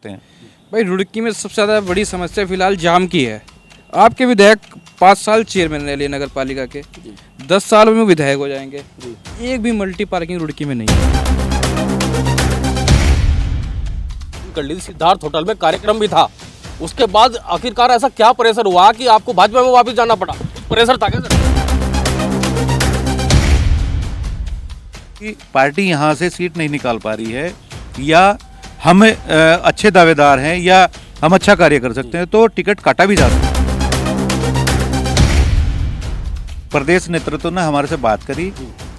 हैं। भाई रुड़की में सबसे ज़्यादा बड़ी समस्या फिलहाल जाम की है। आपके विधायक 5 साल चेयरमैन रह लिए नगर पालिका के, 10 साल में विधायक हो जाएंगे, एक भी मल्टी पार्किंग रुड़की में नहीं है। कर ली थी, सिद्धार्थ होटल में कार्यक्रम भी था। उसके बाद आखिरकार ऐसा क्या प्रेशर हुआ कि आपको भाजपा में वापस जाना पड़ा? प्रेशर था क्या सर? कि पार्टी यहाँ से सीट नहीं निकाल पा रही है, या हम अच्छे दावेदार हैं, या हम अच्छा कार्य कर सकते हैं, तो टिकट काटा भी जा सकता है। प्रदेश नेतृत्व ने हमारे से बात करी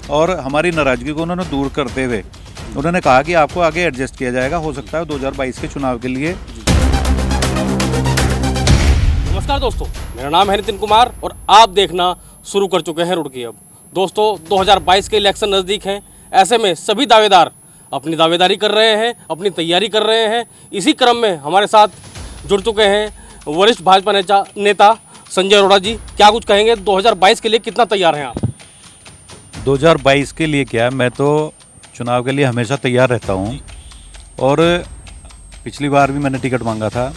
और हमारी नाराजगी को उन्होंने दूर करते हुए उन्होंने कहा कि आपको आगे एडजस्ट किया जाएगा, हो सकता है 2022 के चुनाव के लिए। नमस्कार दोस्तों, मेरा नाम है नितिन कुमार और आप देखना शुरू कर चुके हैं रुड़की। अब दोस्तों 2022 के इलेक्शन नज़दीक हैं, ऐसे में सभी दावेदार अपनी दावेदारी कर रहे हैं, अपनी तैयारी कर रहे हैं। इसी क्रम में हमारे साथ जुड़ चुके हैं वरिष्ठ भाजपा नेता संजय अरोड़ा जी। क्या कुछ कहेंगे 2022 के लिए, कितना तैयार हैं आप? 2022 के लिए क्या, मैं तो चुनाव के लिए हमेशा तैयार रहता हूँ। और पिछली बार भी मैंने टिकट मांगा था,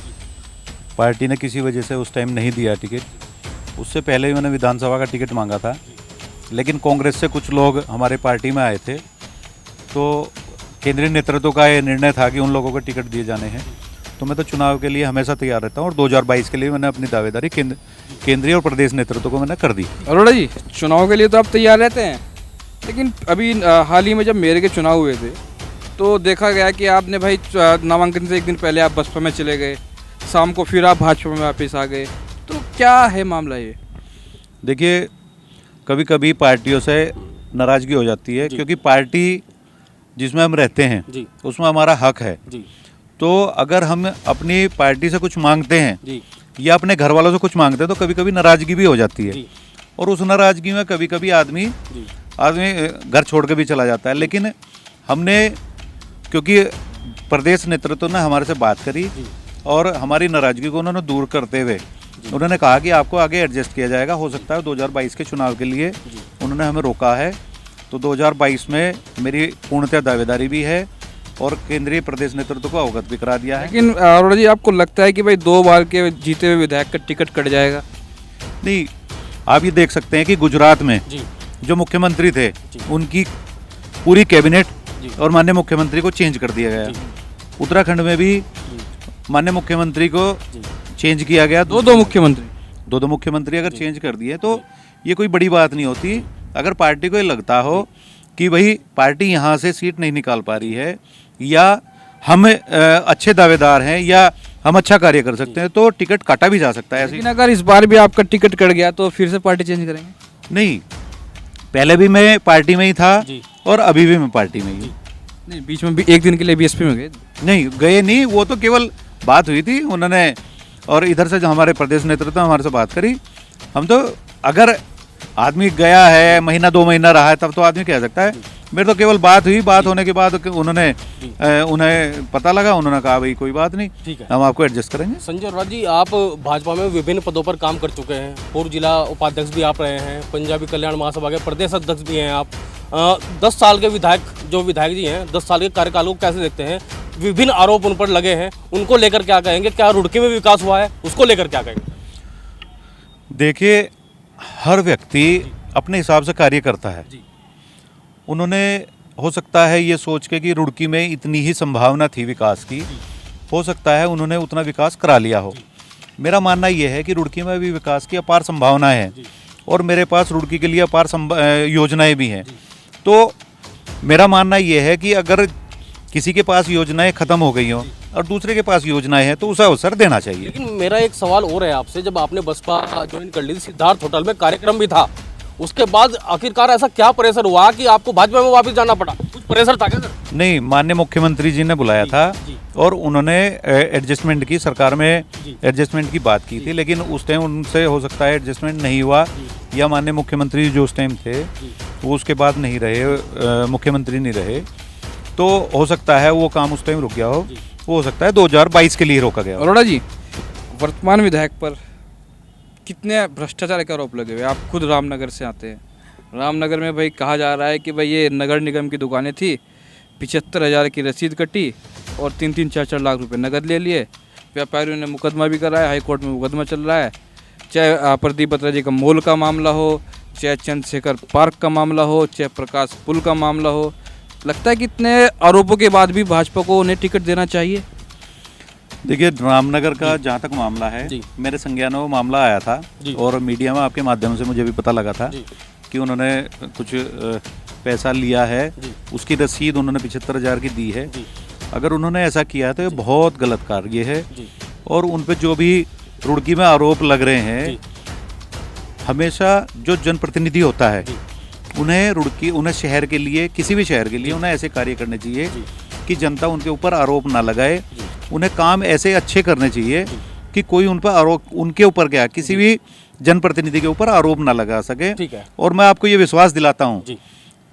पार्टी ने किसी वजह से उस टाइम नहीं दिया टिकट। उससे पहले भी मैंने विधानसभा का टिकट मांगा था, लेकिन कांग्रेस से कुछ लोग हमारे पार्टी में आए थे, तो केंद्रीय नेतृत्व का ये निर्णय था कि उन लोगों को टिकट दिए जाने हैं। तो मैं तो चुनाव के लिए हमेशा तैयार रहता हूँ और 2022 के लिए मैंने अपनी दावेदारी केंद्रीय और प्रदेश नेतृत्व को मैंने कर दी। अरोड़ा जी, चुनाव के लिए तो आप तैयार रहते हैं, लेकिन अभी हाल ही में जब मेरे के चुनाव हुए थे तो देखा गया कि आपने भाई नामांकन से एक दिन पहले आप बसपा में चले गए, शाम को फिर आप भाजपा में वापस आ गए। तो क्या है मामला ये? देखिए, कभी कभी पार्टियों से नाराज़गी हो जाती है, क्योंकि पार्टी जिसमें हम रहते हैं जी। उसमें हमारा हक है जी। तो अगर हम अपनी पार्टी से कुछ मांगते हैं जी। या अपने घर वालों से कुछ मांगते हैं, तो कभी कभी नाराज़गी भी हो जाती है। जी। और उस नाराज़गी में कभी कभी आदमी घर छोड़ के भी चला जाता है। लेकिन हमने, क्योंकि प्रदेश नेतृत्व ने हमारे से बात करी और हमारी नाराज़गी को उन्होंने दूर करते हुए उन्होंने कहा कि आपको आगे एडजस्ट किया जाएगा, हो सकता है 2022 के चुनाव के लिए उन्होंने हमें रोका है। तो 2022 में मेरी पूर्णतः दावेदारी भी है और केंद्रीय प्रदेश नेतृत्व को अवगत भी करा दिया है। लेकिन अरोड़ा जी, आपको लगता है कि भाई 2 बार के जीते हुए विधायक का टिकट कट जाएगा? नहीं, आप ये देख सकते हैं कि गुजरात में जी। जो मुख्यमंत्री थे उनकी पूरी कैबिनेट और माननीय मुख्यमंत्री को चेंज कर दिया गया। उत्तराखंड में भी माननीय मुख्यमंत्री को चेंज किया गया। दो मुख्यमंत्री अगर चेंज कर दिए तो ये कोई बड़ी बात नहीं होती। अगर पार्टी को ये लगता हो कि भाई पार्टी यहाँ से सीट नहीं निकाल पा रही है, या हम अच्छे दावेदार हैं, या हम अच्छा कार्य कर सकते हैं, तो टिकट काटा भी जा सकता है। लेकिन अगर इस बार भी आपका टिकट कट गया तो फिर से पार्टी चेंज करेंगे? नहीं, पहले भी मैं पार्टी में ही था और अभी भी मैं पार्टी में ही हूँ। नहीं, बीच में भी एक दिन के लिए बीएसपी में गए? नहीं गए नहीं, वो तो केवल बात हुई थी उन्होंने, और इधर से जो हमारे प्रदेश नेतृत्व हमारे से बात करी। हम तो, अगर आदमी गया है महीना 2 महीना रहा है, तब तो आदमी कह सकता है। मेरे तो केवल बात हुई, बात होने के बाद उन्हें पता लगा, उन्होंने कहा भाई कोई बात नहीं, ठीक है, हम आपको एडजस्ट करेंगे। संजय अरोड़ा जी, आप भाजपा में विभिन्न पदों पर काम कर चुके हैं, पूर्व जिला उपाध्यक्ष भी आप रहे हैं, पंजाबी कल्याण महासभा के प्रदेश अध्यक्ष भी हैं आप। 10 साल के विधायक जी हैं, 10 साल के कार्यकाल को कैसे देखते हैं? विभिन्न आरोप उन पर लगे हैं, उनको लेकर क्या कहेंगे? क्या रुड़की में विकास हुआ है, उसको लेकर क्या कहेंगे? देखिए, हर व्यक्ति अपने हिसाब से कार्य करता है। उन्होंने, हो सकता है ये सोच के कि रुड़की में इतनी ही संभावना थी विकास की, हो सकता है उन्होंने उतना विकास करा लिया हो। मेरा मानना ये है कि रुड़की में भी विकास की अपार संभावनाएं हैं और मेरे पास रुड़की के लिए अपार योजनाएं भी हैं। तो मेरा मानना ये है कि अगर किसी के पास योजनाएं खत्म हो गई हों और दूसरे के पास योजनाएं हैं, तो उसे अवसर देना चाहिए। लेकिन मेरा एक सवाल और है आपसे, जब आपने बसपा ज्वाइन कर ली थी, सिद्धार्थ होटल में कार्यक्रम भी था, उसके बाद आखिरकार ऐसा क्या प्रेशर हुआ कि आपको भाजपा में वापस जाना पड़ा? कुछ प्रेशर था क्या सर? नहीं, माननीय मुख्यमंत्री जी ने बुलाया था और उन्होंने एडजस्टमेंट की, सरकार में एडजस्टमेंट की बात की थी, लेकिन उस टाइम उनसे हो सकता है एडजस्टमेंट नहीं हुआ, या माननीय मुख्यमंत्री जो उस टाइम थे वो उसके बाद नहीं रहे, मुख्यमंत्री नहीं रहे, तो हो सकता है वो काम उस टाइम रुक गया हो। वो हो सकता है 2022 के लिए रोका गया। अरोड़ा जी, वर्तमान विधायक पर कितने भ्रष्टाचार के आरोप लगे हुए? आप खुद रामनगर से आते हैं। रामनगर में भाई कहा जा रहा है कि भाई ये नगर निगम की दुकानें थी, 75,000 की रसीद कटी, और 3-3, 4-4 लाख रुपए नकद ले लिए। व्यापारियों ने मुकदमा भी कराया, हाई कोर्ट में मुकदमा चल रहा है। चाहे प्रदीप बत्रा जी का मॉल का मामला हो, चाहे चंद्रशेखर पार्क का मामला हो, चाहे प्रकाश पुल का मामला हो। लगता है कि इतने आरोपों के बाद भी भाजपा को उन्हें टिकट देना चाहिए। देखिए, रामनगर का जहाँ तक मामला है, जी। मेरे संज्ञान में वो मामला आया था जी। और मीडिया में आपके माध्यम से मुझे भी पता लगा था जी। कि उन्होंने कुछ पैसा लिया है, जी। उसकी रसीद उन्होंने 75,000 की दी है। जी। अगर उन्होंने ऐसा किया है तो ये बहुत गलत कार्य है जी। और उन पे जो भी रुड़की में आरोप लग रहे हैं, जी। हमेशा जो जनप्रतिनिधि होता है जी। उन्हें शहर के लिए, किसी भी शहर के लिए उन्हें ऐसे कार्य करने चाहिए जी। कि जनता उनके ऊपर आरोप ना लगाए। जी। उन्हें काम ऐसे अच्छे करने चाहिए जी। कि कोई उन पर आरोप, उनके ऊपर क्या, किसी भी जनप्रतिनिधि के ऊपर आरोप ना लगा सके। ठीक है। और मैं आपको ये विश्वास दिलाता हूँ जी।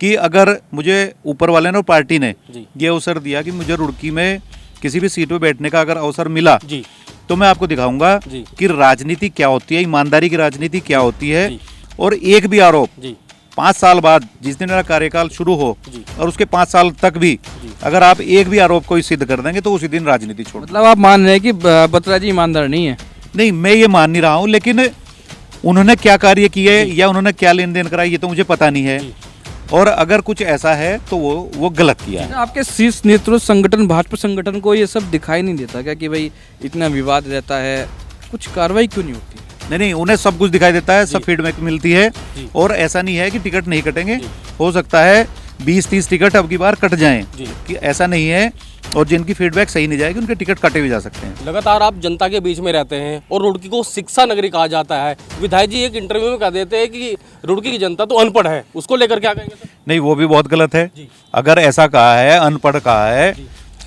कि अगर मुझे ऊपर वाले ने और पार्टी ने जी। ये अवसर दिया कि मुझे रुड़की में किसी भी सीट पे बैठने का अगर अवसर मिला, जी। तो मैं आपको दिखाऊंगा जी। कि राजनीति क्या होती है, ईमानदारी की राजनीति क्या होती है। जी। और एक भी आरोप जी। 5 साल बाद, जिस दिन मेरा कार्यकाल शुरू हो जी। और उसके 5 साल तक भी जी। अगर आप एक भी आरोप कोई सिद्ध कर देंगे तो उसी दिन राजनीति छोड़। मतलब आप मान रहे हैं कि बत्रा जी ईमानदार नहीं है? नहीं, मैं ये मान नहीं रहा हूँ, लेकिन उन्होंने क्या कार्य किए या उन्होंने क्या लेन देन कराया ये तो मुझे पता नहीं है। जी। और अगर कुछ ऐसा है तो वो गलत किया है। आपके शीर्ष नेतृत्व संगठन, भाजपा संगठन को ये सब दिखाई नहीं देता क्या कि भाई इतना विवाद रहता है, कुछ कार्रवाई क्यों नहीं होती? नहीं, उन्हें सब कुछ दिखाई देता है, सब जी। फीडबैक मिलती है। जी। और ऐसा नहीं है कि टिकट नहीं कटेंगे। जी। हो सकता है 20-30 टिकट अब की बार कट जाएं, जी। कि ऐसा नहीं है। और जिनकी फीडबैक सही नहीं जाएगी उनके टिकट कटे भी जा सकते हैं। लगातार आप जनता के बीच में रहते हैं और रुड़की को शिक्षा नगरी कहा जाता है। विधायक जी एक इंटरव्यू में कह देते हैं कि रुड़की की जनता तो अनपढ़ है, उसको लेकर क्या कहेंगे सर? नहीं, वो भी बहुत गलत है। जी। अगर ऐसा कहा है, अनपढ़ कहा है,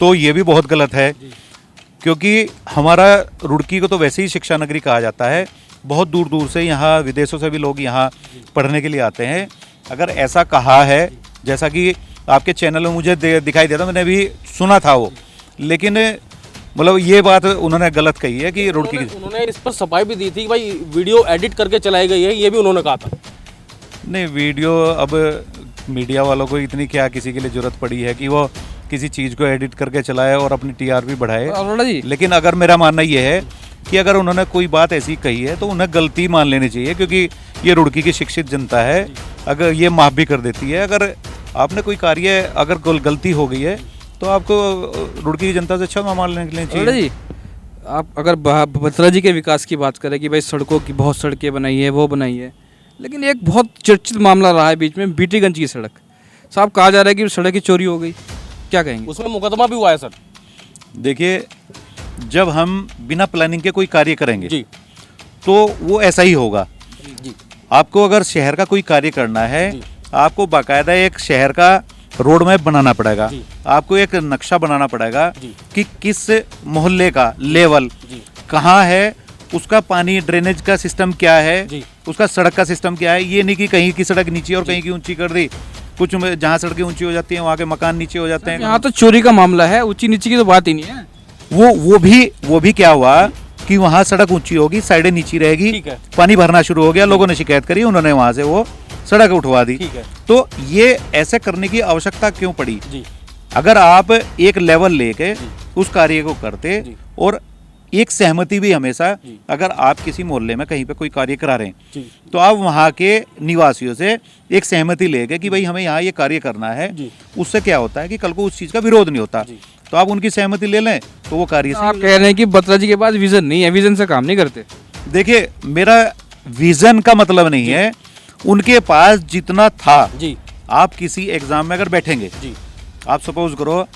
तो ये भी बहुत गलत है। क्योंकि हमारा रुड़की को तो वैसे ही शिक्षा नगरी कहा जाता है। बहुत दूर दूर से यहाँ, विदेशों से भी लोग यहाँ पढ़ने के लिए आते हैं। अगर ऐसा कहा है, जैसा कि आपके चैनल में मुझे दिखाई देता, मैंने भी सुना था वो, लेकिन मतलब ये बात उन्होंने गलत कही है कि रुड़की की। उन्होंने इस पर सफाई भी दी थी कि भाई वीडियो एडिट करके चलाई गई है, ये भी उन्होंने कहा था। नहीं, वीडियो अब मीडिया वालों को इतनी क्या किसी के लिए जरूरत पड़ी है कि वो किसी चीज़ को एडिट करके चलाए और अपनी टीआरपी बढ़ाए। अरोड़ा जी, लेकिन अगर मेरा मानना ये है कि अगर उन्होंने कोई बात ऐसी कही है तो उन्हें गलती मान लेनी चाहिए, क्योंकि ये रुड़की की शिक्षित जनता है। अगर ये माफ़ भी कर देती है। अगर आपने कोई कार्य, अगर कोई गलती हो गई है तो आपको रुड़की की जनता से क्षमा मान लेने अरोड़ा चाहिए। जी, आप अगर बत्रा जी के विकास की बात करें कि भाई सड़कों की बहुत सड़कें बनाई है, वो बनाई है, लेकिन एक बहुत चर्चित मामला रहा है बीच में, बीटीगंज की सड़क। साहब कहा जा रहा है कि सड़क की चोरी हो गई, क्या कहेंगे? उसमें मुकदमा भी हुआ है सर। देखिए, जब हम बिना प्लानिंग के कोई कार्य करेंगे जी। तो वो ऐसा ही होगा। जी। आपको अगर शहर का कोई कार्य करना है, जी। आपको बाकायदा एक शहर का रोड मैप बनाना पड़ेगा। जी। आपको एक नक्शा बनाना पड़ेगा जी। कि किस मोहल्ले का लेवल जी। कहाँ है, उसका पानी ड्रेनेज का सिस्टम क्या है, जी। उसका सड़क का सिस्टम क्या है। ये नहीं कि कहीं की सड़क नीचे और कहीं की ऊंची कर दी। कुछ में जहाँ सड़कें ऊंची हो जाती हैं वहाँ के मकान नीचे हो जाते हैं। यहाँ तो चोरी का मामला है, ऊंची नीची की तो बात ही नहीं है। वो भी क्या हुआ कि वहाँ सड़क ऊंची होगी, साइडें नीची रहेगी, ठीक है। पानी भरना शुरू हो गया, लोगों ने शिकायत करी, उन्होंने वहाँ से वो सड़क उठवा दी। ठीक है। तो ये ऐसे करने की आवश्यकता क्यों पड़ी? जी। अगर आप एक लेवल लेके उस कार्य को करते जी। और एक सहमति भी हमेशा, जी। अगर आप किसी मोहल्ले में कहीं पे कोई कार्य करा रहे हैं जी। तो आप वहाँ के निवासियों से एक सहमति लेके कि भाई हमें यहाँ ये कार्य करना है, जी। उससे क्या होता है कि कल को उस चीज़ का विरोध नहीं होता। जी। तो आप उनकी सहमति ले लें तो वो कार्य आप कह रहे हैं कि बत्रा जी के पास विजन नहीं है, विजन से काम नहीं करते। देखिए, मेरा विजन का मतलब नहीं है, उनके पास जितना था। जी। आप किसी एग्जाम में अगर बैठेंगे, जी। आप सपोज करो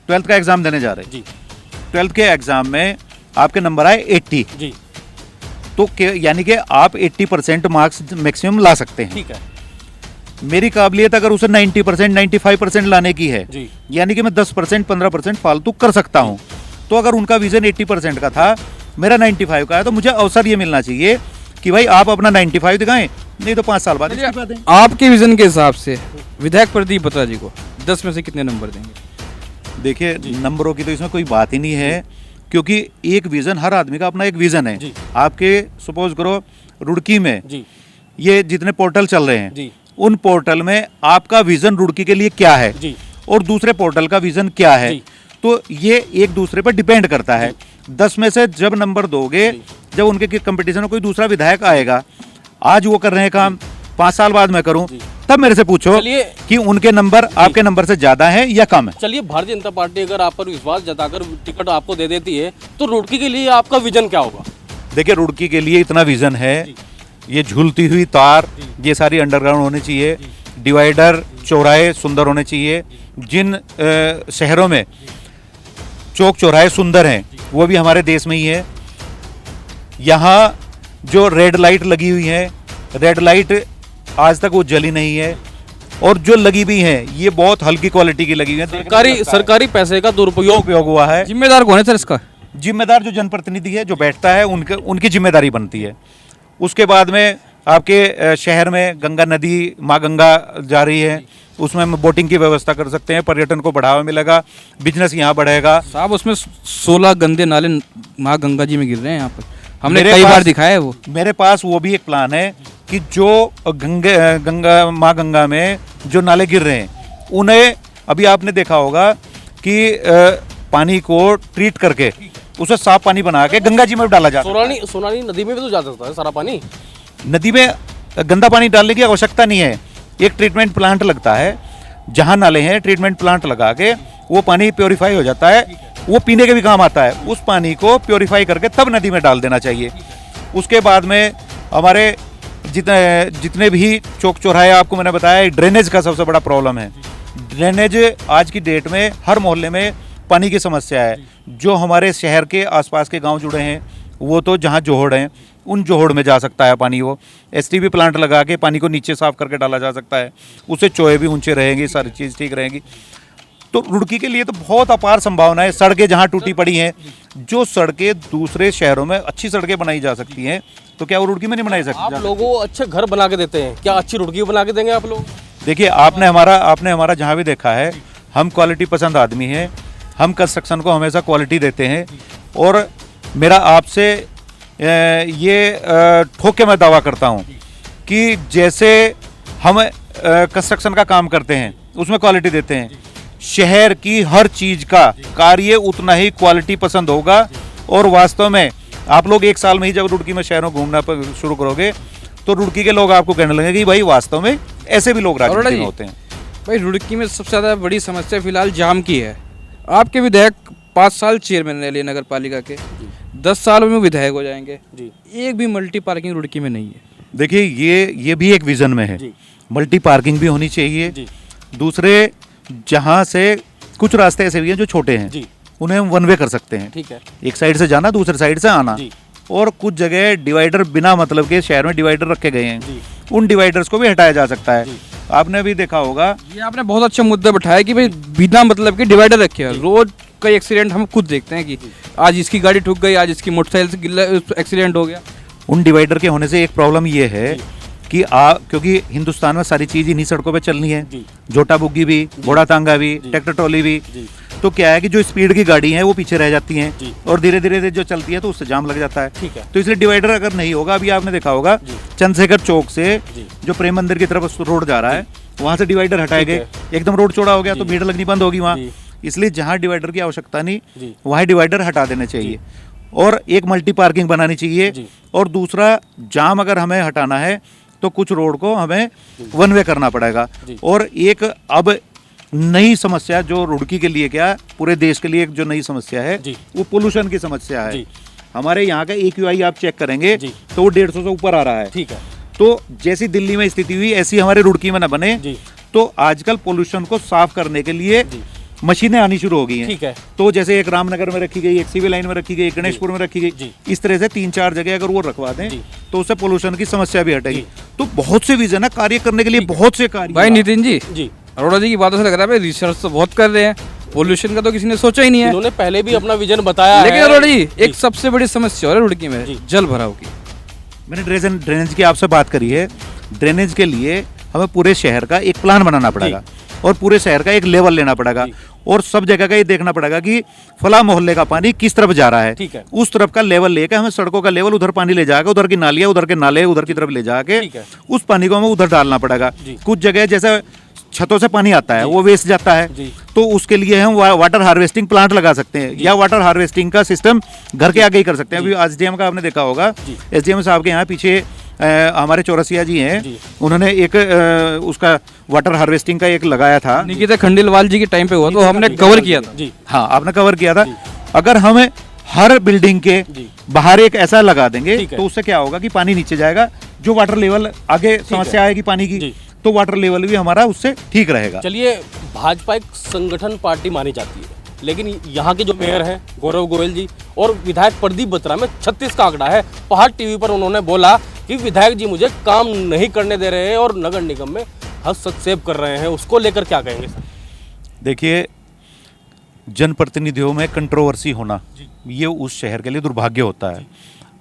12th का एग्जाम देने जा रहे हैं। जी। 12th के एग्जाम में आपके नंबर आए 80, जी। तो यानी कि आप 80% मार्क्स मैक्सिमम ला सकते हैं। ठीक है। मेरी काबिलियत अगर उसे 90%, 95% लाने की है, जी। यानी कि मैं 10%, 15% फालतू कर सकता हूं। तो अगर उनका विजन 80% का था, मेरा 95 का है, तो मुझे अवसर ये मिलना चाहिए कि भाई आप अपना 95 दिखाएं, नहीं तो 5 साल बाद इस्तीफा दें। आपके विजन के हिसाब से विधायक प्रदीप बत्रा जी को 10 में से कितने नंबर देंगे? देखिए, नंबरों की तो इसमें कोई बात ही नहीं है, क्योंकि एक विजन, हर आदमी का अपना एक विजन है। जी। आपके सपोज करो रुड़की में जी। ये जितने पोर्टल चल रहे हैं, जी। उन पोर्टल में आपका विजन रुड़की के लिए क्या है जी। और दूसरे पोर्टल का विजन क्या है, जी। तो ये एक दूसरे पर डिपेंड करता है। 10 में से जब नंबर दोगे, जब उनके कंपटीशन में कोई दूसरा विधायक आएगा, आज वो कर रहे हैं काम, 5 साल बाद मैं करूं, तब मेरे से पूछो कि उनके नंबर आपके नंबर से ज्यादा है या कम है। चलिए, भारतीय जनता पार्टी अगर आप पर विश्वास जताकर टिकट आपको दे देती है तो रुड़की के लिए आपका विजन क्या होगा? देखिए, रुड़की के लिए इतना विजन है, ये झूलती हुई तार, ये सारी अंडरग्राउंड होनी चाहिए, डिवाइडर चौराहे सुंदर होने चाहिए। जिन शहरों में चौक चौराहे सुंदर हैं वो भी हमारे देश में ही है। यहाँ जो रेड लाइट लगी हुई है, रेड लाइट आज तक वो जली नहीं है, और जो लगी भी है ये बहुत हल्की क्वालिटी की लगी हुई है। सरकारी पैसे का दुरुपयोग हुआ है। जिम्मेदार कौन है सर इसका? जिम्मेदार जो जनप्रतिनिधि है, जो बैठता है, उनकी जिम्मेदारी बनती है। उसके बाद में आपके शहर में गंगा नदी, माँ गंगा जा रही है, उसमें हम बोटिंग की व्यवस्था कर सकते हैं, पर्यटन को बढ़ावा मिलेगा, बिजनेस यहाँ बढ़ेगा। साहब, उसमें 16 गंदे नाले माँ गंगा जी में गिर रहे हैं यहाँ पर, हमने कई बार दिखाया है वो। मेरे पास वो भी एक प्लान है कि जो माँ गंगा में जो नाले गिर रहे हैं, उन्हें अभी आपने देखा होगा कि पानी को ट्रीट करके उसे साफ पानी बना के गंगा जी में डाला जाता है। सोनानी नदी में भी तो जा सकता है सारा पानी। नदी में गंदा पानी डालने की आवश्यकता नहीं है, एक ट्रीटमेंट प्लांट लगता है, जहाँ नाले हैं ट्रीटमेंट प्लांट लगा के वो पानी प्योरीफाई हो जाता है, वो पीने के भी काम आता है। उस पानी को प्योरीफाई करके तब नदी में डाल देना चाहिए। उसके बाद में हमारे जितने भी चौक चौराहे, आपको मैंने बताया, ड्रेनेज का सबसे बड़ा प्रॉब्लम है। ड्रेनेज आज की डेट में हर मोहल्ले में पानी की समस्या है। जो हमारे शहर के आसपास के गांव जुड़े हैं, वो तो जहां जोहड़ हैं, उन जोहड़ में जा सकता है पानी। वो एसटीपी प्लांट लगा के पानी को नीचे साफ करके डाला जा सकता है, उससे चोए भी ऊंचे रहेंगे, सारी चीज़ ठीक रहेगी। तो रुड़की के लिए तो बहुत अपार संभावना है। सड़कें जहाँ टूटी पड़ी हैं, जो सड़कें दूसरे शहरों में अच्छी सड़कें बनाई जा सकती हैं, तो क्या वो रुड़की में नहीं बनाई सकती? आप लोगों को अच्छे घर बना के देते हैं, क्या अच्छी रुड़की बना के देंगे आप लोग? देखिए, आपने हमारा जहाँ भी देखा है, हम क्वालिटी पसंद आदमी हैं, हम कंस्ट्रक्शन को हमेशा क्वालिटी देते हैं। और मेरा आपसे ये ठोक के मैं दावा करता हूँ कि जैसे हम कंस्ट्रक्शन का काम करते हैं, उसमें क्वालिटी देते हैं, शहर की हर चीज़ का कार्य उतना ही क्वालिटी पसंद होगा। और वास्तव में आप लोग 1 साल में ही जब रुड़की में शहरों घूमना शुरू करोगे, तो रुड़की के लोग आपको कहने लगेंगे कि भाई वास्तव में ऐसे भी लोग राजनीति में होते हैं। भाई, रुड़की में सबसे ज़्यादा बड़ी समस्या फिलहाल जाम की है। आपके विधायक 5 साल चेयरमैन रह लिए नगर पालिका के, 10 साल में विधायक हो जाएंगे, एक भी मल्टी पार्किंग रुड़की में नहीं है। देखिए, ये भी एक विजन में है, मल्टी पार्किंग भी होनी चाहिए। दूसरे, जहाँ से कुछ रास्ते ऐसे भी हैं जो छोटे हैं, उन्हें हम वन वे कर सकते हैं। ठीक है, एक साइड से जाना, दूसरे साइड से आना। और कुछ जगह डिवाइडर बिना मतलब के शहर में डिवाइडर रखे गए हैं, उन डिवाइडर्स को भी हटाया जा सकता है। आपने भी देखा होगा, ये आपने बहुत अच्छा मुद्दा बैठाया कि भाई बिना मतलब के डिवाइडर रखे हैं। रोज कई एक्सीडेंट हम खुद देखते हैं कि आज इसकी गाड़ी ठुक गई, आज इसकी मोटरसाइकिल से एक्सीडेंट हो गया। उन डिवाइडर के होने से एक प्रॉब्लम ये है कि क्योंकि हिंदुस्तान में सारी चीज़ इन्हीं सड़कों पे चलनी है, जोटा बुग्गी भी, घोड़ा तांगा भी, ट्रैक्टर ट्रॉली भी। तो क्या है कि जो स्पीड की गाड़ी है वो पीछे रह जाती हैं, और धीरे धीरे जो चलती है तो उससे जाम लग जाता है। ठीक है। तो इसलिए डिवाइडर अगर नहीं होगा, अभी आपने देखा होगा चंद्रशेखर चौक से जो प्रेम मंदिर की तरफ रोड जा रहा है, वहाँ से डिवाइडर हटाए गए, एकदम रोड चौड़ा हो गया, तो भीड़ लगनी बंद होगी वहाँ। इसलिए जहाँ डिवाइडर की आवश्यकता नहीं, वहाँ डिवाइडर हटा देने चाहिए, और एक मल्टी पार्किंग बनानी चाहिए। और दूसरा, जाम अगर हमें हटाना है तो कुछ रोड को हमें वन वे करना पड़ेगा। और एक अब नई समस्या जो रुड़की के लिए, क्या पूरे देश के लिए एक जो नई समस्या है, वो पोल्यूशन की समस्या है। हमारे यहाँ का AQI आप चेक करेंगे तो वो 150 से ऊपर आ रहा है। ठीक है। तो जैसी दिल्ली में स्थिति हुई, ऐसी हमारे रुड़की में न बने। तो आजकल पोल्यूशन को साफ करने के लिए मशीनें आनी शुरू हो गई हैं। ठीक है। तो जैसे एक रामनगर में रखी गई, एक सिविल लाइन में रखी गई, गणेशपुर में रखी गई, इस तरह से 3-4 जगह अगर वो रखवा दें तो उससे पोल्यूशन की समस्या भी हटेगी। तो बहुत से विजन है कार्य करने के लिए, बहुत से कार्य। भाई नितिन जी, अरोड़ा जी की बातों से लग रहा है रिसर्च तो बहुत कर रहे हैं, पोल्यूशन का तो किसी ने सोचा ही नहीं है। उन्होंने पहले भी अपना विजन बताया, लेकिन अरोड़ा जी, एक सबसे बड़ी समस्या है रुड़की में, जल भराव की। मैंने ड्रेनेज की आपसे बात करी है। ड्रेनेज के लिए हमें पूरे शहर का एक प्लान बनाना पड़ेगा, और पूरे शहर का एक लेवल लेना पड़ेगा, और सब जगह का ये देखना पड़ेगा कि फला मोहल्ले का पानी किस तरफ जा रहा है। ठीक है। उस तरफ का लेवल लेकर हमें सड़कों का लेवल उधर पानी ले जाकर, उधर की नालियाँ, उधर के नाले उधर की तरफ ले जाके उस पानी को हमें उधर डालना पड़ेगा। कुछ जगह जैसे छतों से पानी आता है वो वेस्ट जाता है, जी। तो उसके लिए हम वाटर हार्वेस्टिंग प्लांट लगा सकते हैं या वाटर हार्वेस्टिंग का सिस्टम घर के आगे ही कर सकते हैं। अभी एसडीएम का आपने देखा होगा, एसडीएम साहब के यहाँ पीछे हमारे चौरसिया जी हैं, उन्होंने एक उसका वाटर हार्वेस्टिंग का एक लगाया था। निकिता खंडेलवाल जी के टाइम पे हुआ तो हमने कवर किया था। जी हाँ, आपने कवर किया था। अगर हम हर बिल्डिंग के बाहर एक ऐसा लगा देंगे ठीक है। तो उससे क्या होगा कि पानी नीचे जाएगा, जो वाटर लेवल आगे समस्या आएगी पानी की, तो वाटर लेवल भी हमारा उससे ठीक रहेगा। चलिए, भाजपा एक संगठन पार्टी मानी जाती है, लेकिन यहाँ के जो मेयर हैं गौरव गोयल जी और विधायक प्रदीप बत्रा में 36 का आंकड़ा है। पहाड़ टीवी पर उन्होंने बोला कि विधायक जी मुझे काम नहीं करने दे रहे हैं और नगर निगम में हस्तक्षेप कर रहे हैं। उसको लेकर क्या कहेंगे सर? देखिए, जनप्रतिनिधियों में कंट्रोवर्सी होना ये उस शहर के लिए दुर्भाग्य होता है।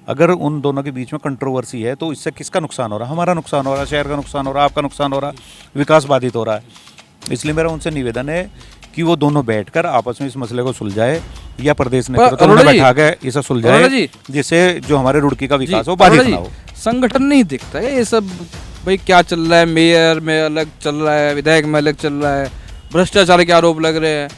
अगर उन दोनों के बीच में कंट्रोवर्सी है तो इससे किसका नुकसान हो रहा है? हमारा नुकसान हो रहा है, शहर का नुकसान हो रहा है, आपका नुकसान हो रहा है, विकास बाधित हो रहा है। इसलिए मेरा उनसे निवेदन है कि वो दोनों बैठकर आपस में इस मसले को सुलझाए या प्रदेश नेतृत्व में बैठा के इसे सुलझाए, जिससे जो हमारे रुड़की का विकास हो बाधित ना हो। संगठन नहीं दिखता है ये सब, भाई क्या चल रहा है, मेयर में अलग चल रहा है, विधायक में अलग चल रहा है, भ्रष्टाचार के आरोप लग रहे हैं,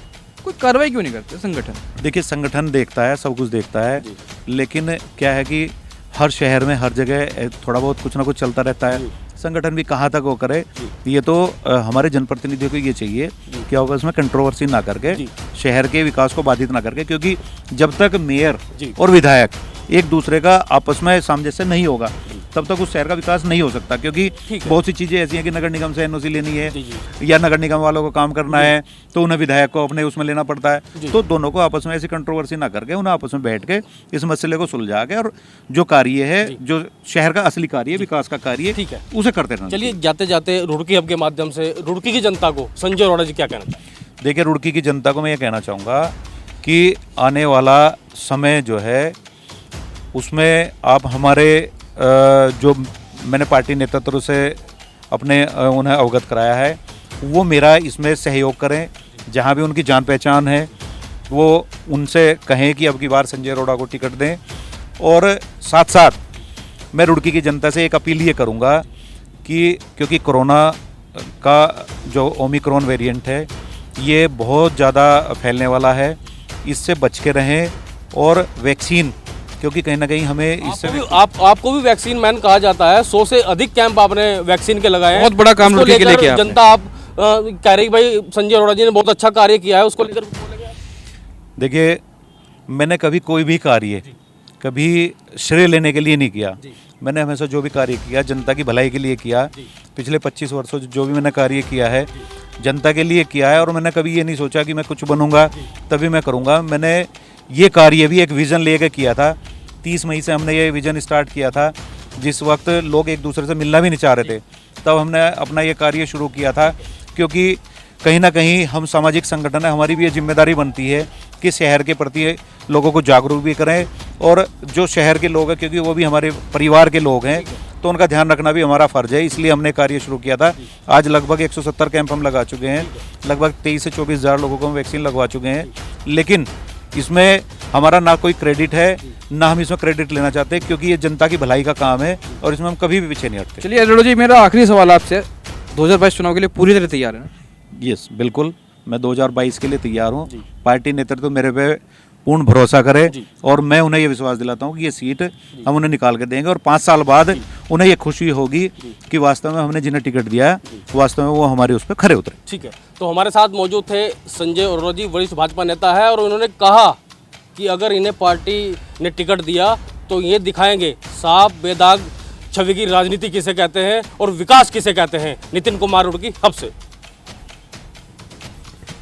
कोई कार्रवाई क्यों नहीं करते संगठन? देखिए, संगठन देखता है, सब कुछ देखता है, लेकिन क्या है कि हर शहर में हर जगह थोड़ा बहुत कुछ ना कुछ चलता रहता है। संगठन भी कहाँ तक वो करे, ये तो हमारे जनप्रतिनिधियों को ये चाहिए कि आपस में कंट्रोवर्सी ना करके शहर के विकास को बाधित ना करके, क्योंकि जब तक मेयर और विधायक एक दूसरे का आपस में सामंजस्य नहीं होगा तब तक उस शहर का विकास नहीं हो सकता। क्योंकि बहुत सी चीज़ें ऐसी हैं कि नगर निगम से एनओसी लेनी है या नगर निगम वालों को काम करना है तो उन्हें विधायक को अपने उसमें लेना पड़ता है। तो दोनों को आपस में ऐसी कंट्रोवर्सी ना करके उन्हें आपस में बैठ के इस मसले को सुलझा के और जो कार्य है, जो शहर का असली कार्य है, विकास का कार्य है, उसे करते रहना। चलिए, जाते जाते रुड़की हब के माध्यम से रुड़की की जनता को संजय अरोड़ा जी क्या कहना चाहिए? देखिए, रुड़की की जनता को मैं ये कहना चाहूँगा कि आने वाला समय जो है उसमें आप हमारे जो मैंने पार्टी नेतृत्व से अपने उन्हें अवगत कराया है, वो मेरा इसमें सहयोग करें। जहाँ भी उनकी जान पहचान है वो उनसे कहें कि अब की बार संजय अरोड़ा को टिकट दें। और साथ साथ मैं रुड़की की जनता से एक अपील ये करूँगा कि क्योंकि कोरोना का जो ओमिक्रॉन वेरिएंट है ये बहुत ज़्यादा फैलने वाला है, इससे बच के रहें। और वैक्सीन, क्योंकि कहीं ना कहीं हमें इससे आपको भी वैक्सीन मैन कहा जाता है, 100 से अधिक कैंप आपने वैक्सीन के लगाए हैं। बहुत बड़ा काम रुड़की के लिए किया जनता आप कह रही भाई संजय अरोड़ा जी ने बहुत अच्छा कार्य किया है, उसको लेकर बोलेंगे? देखिए, मैंने कभी कोई भी कार्य कभी श्रेय लेने के लिए नहीं किया। मैंने हमेशा जो भी कार्य किया जनता की भलाई के लिए किया। पिछले 25 वर्षों जो भी मैंने कार्य किया है जनता के लिए किया है। और मैंने कभी ये नहीं सोचा कि मैं कुछ बनूंगा तभी मैं करूंगा। मैंने ये कार्य भी एक विज़न लेकर किया था। 30 मई से हमने ये विज़न स्टार्ट किया था, जिस वक्त लोग एक दूसरे से मिलना भी नहीं चाह रहे थे, तब हमने अपना ये कार्य शुरू किया था। क्योंकि कहीं ना कहीं हम सामाजिक संगठन है, हमारी भी ये जिम्मेदारी बनती है कि शहर के प्रति लोगों को जागरूक भी करें। और जो शहर के लोग हैं, क्योंकि वो भी हमारे परिवार के लोग हैं, तो उनका ध्यान रखना भी हमारा फ़र्ज़ है। इसलिए हमने कार्य शुरू किया था। आज लगभग 170 कैंप हम लगा चुके हैं, लगभग 23 से 24 हज़ार लोगों को हम वैक्सीन लगवा चुके हैं। लेकिन इसमें हमारा ना कोई क्रेडिट है, ना हम इसमें क्रेडिट लेना चाहते, क्योंकि ये जनता की भलाई का काम है और इसमें हम कभी भी पीछे नहीं हटते। चलिए अरोड़ा जी, मेरा आखिरी सवाल आपसे, 2022 चुनाव के लिए पूरी तरह तैयार है ना? यस, बिल्कुल, मैं 2022 के लिए तैयार हूँ। पार्टी नेतृत्व मेरे पे पूर्ण भरोसा करे और मैं उन्हें ये विश्वास दिलाता हूँ कि ये सीट हम उन्हें निकाल के देंगे। और 5 साल बाद उन्हें ये खुशी होगी कि वास्तव में हमने जिन्हें टिकट दिया है वास्तव में वो हमारे उस पर खरे उतरे। ठीक है, तो हमारे साथ मौजूद थे संजय अरोड़ा जी, वरिष्ठ भाजपा नेता है, और उन्होंने कहा कि अगर इन्हें पार्टी ने टिकट दिया तो ये दिखाएंगे साफ बेदाग छवि की राजनीति किसे कहते हैं और विकास किसे कहते हैं। नितिन कुमार रुड़की हब से।